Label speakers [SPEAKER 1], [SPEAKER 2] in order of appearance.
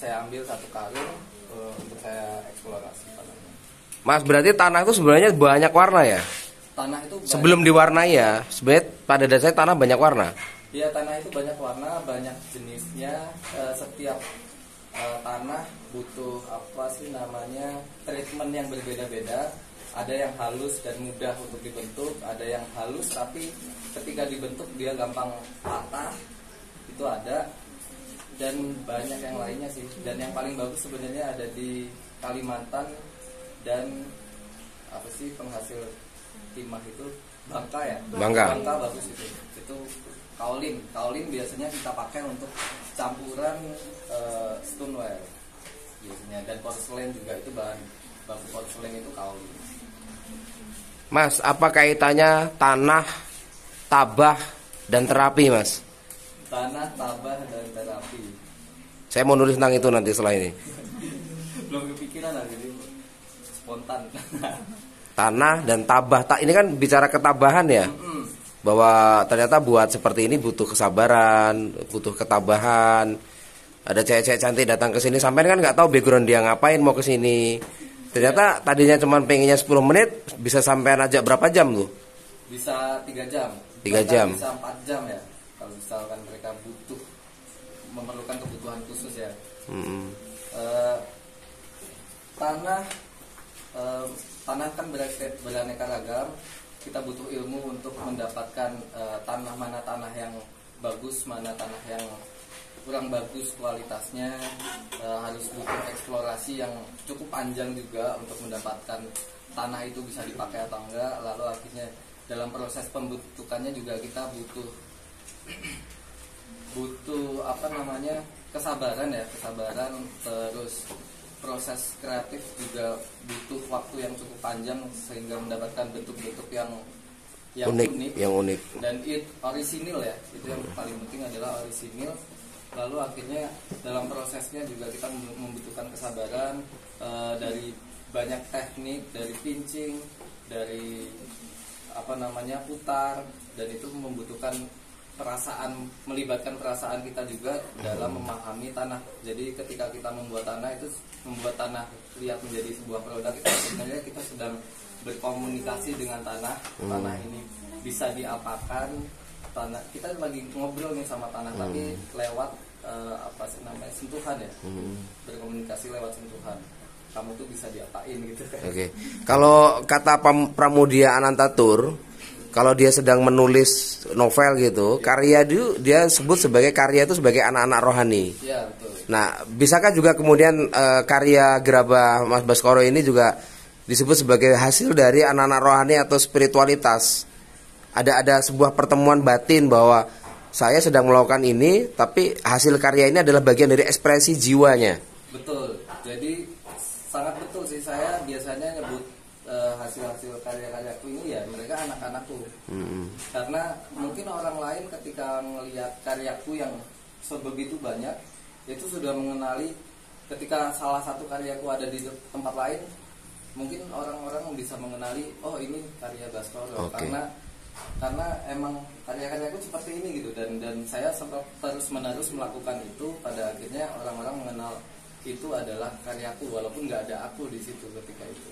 [SPEAKER 1] saya ambil 1 karung untuk saya eksplorasi tanahnya.
[SPEAKER 2] Mas, berarti tanah itu sebenarnya banyak warna ya?
[SPEAKER 1] Tanah itu banyak,
[SPEAKER 2] Sebelum diwarnai ya, sebenarnya pada dasarnya tanah banyak warna.
[SPEAKER 1] ya tanah itu banyak warna, banyak jenisnya. Setiap tanah butuh apa sih namanya, treatment yang berbeda-beda. Ada yang halus dan mudah untuk dibentuk, ada yang halus tapi ketika dibentuk dia gampang patah, itu ada, dan banyak yang lainnya sih. Dan yang paling bagus sebenarnya ada di Kalimantan, dan apa sih penghasil timah itu, Bangka ya.
[SPEAKER 2] Bangka
[SPEAKER 1] bagus itu kaolin biasanya kita pakai untuk campuran stoneware biasanya, dan porselen juga itu bahan baku porselen itu kaolin.
[SPEAKER 2] Mas, apa kaitannya tanah, tabah, dan terapi, Mas?
[SPEAKER 1] Tanah, tabah, dan terapi.
[SPEAKER 2] Saya mau nulis tentang itu nanti setelah ini.
[SPEAKER 1] Belum kepikiran lagi, jadi spontan.
[SPEAKER 2] Tanah dan tabah. Ini kan bicara ketabahan ya. Bahwa ternyata buat seperti ini butuh kesabaran, butuh ketabahan. Ada cewek-cewek cantik datang ke sini, sampai kan nggak tahu background dia ngapain mau ke sini. Ternyata tadinya cuma pengennya 10 menit, bisa sampai aja berapa jam tuh?
[SPEAKER 1] Bisa 3 jam.
[SPEAKER 2] 3 jam.
[SPEAKER 1] Bisa 4 jam ya. Kalau misalkan mereka memerlukan kebutuhan khusus ya. Tanah kan beraneka ragam. Kita butuh ilmu untuk mendapatkan tanah mana tanah yang bagus, mana tanah yang kurang bagus kualitasnya. Harus butuh eksplorasi yang cukup panjang juga untuk mendapatkan tanah itu bisa dipakai atau enggak. Lalu akhirnya dalam proses pembentukannya juga kita butuh apa namanya, kesabaran, terus proses kreatif juga butuh waktu yang cukup panjang sehingga mendapatkan bentuk-bentuk yang unik dan orisinil ya. Itu yang paling penting adalah orisinil. Lalu akhirnya dalam prosesnya juga kita membutuhkan kesabaran, dari banyak teknik, dari pinching, dari apa namanya putar, dan itu membutuhkan melibatkan perasaan kita juga dalam memahami tanah. Jadi ketika kita membuat tanah lihat menjadi sebuah produk, itu sebenarnya kita sedang berkomunikasi dengan tanah. Tanah ini bisa diapakan, tanah kita lagi ngobrol nih sama tanah, tapi lewat apa sih namanya, sentuhan ya. Berkomunikasi lewat sentuhan. Kamu tuh bisa diapain gitu.
[SPEAKER 2] Oke. Kalau kata Pramudia Anantatur, kalau dia sedang menulis novel gitu, karya dia sebut sebagai karya itu sebagai anak-anak rohani.
[SPEAKER 1] Iya, betul.
[SPEAKER 2] Nah, bisakah juga kemudian karya Gerabah Mas Baskoro ini juga disebut sebagai hasil dari anak-anak rohani atau spiritualitas? Ada sebuah pertemuan batin bahwa saya sedang melakukan ini, tapi hasil karya ini adalah bagian dari ekspresi jiwanya.
[SPEAKER 1] Betul. Jadi sangat betul sih, saya biasanya nyebut hasil-hasil karya-karyaku ini ya mereka anak-anakku. Karena mungkin orang lain ketika melihat karyaku yang sebegitu banyak, itu sudah mengenali. Ketika salah satu karyaku ada di tempat lain, mungkin orang-orang bisa mengenali, oh ini karya Baskoro. Karena emang karya-karyaku seperti ini gitu, dan saya terus-menerus melakukan itu. Pada akhirnya orang-orang mengenal itu adalah karyaku walaupun nggak ada aku di situ ketika itu.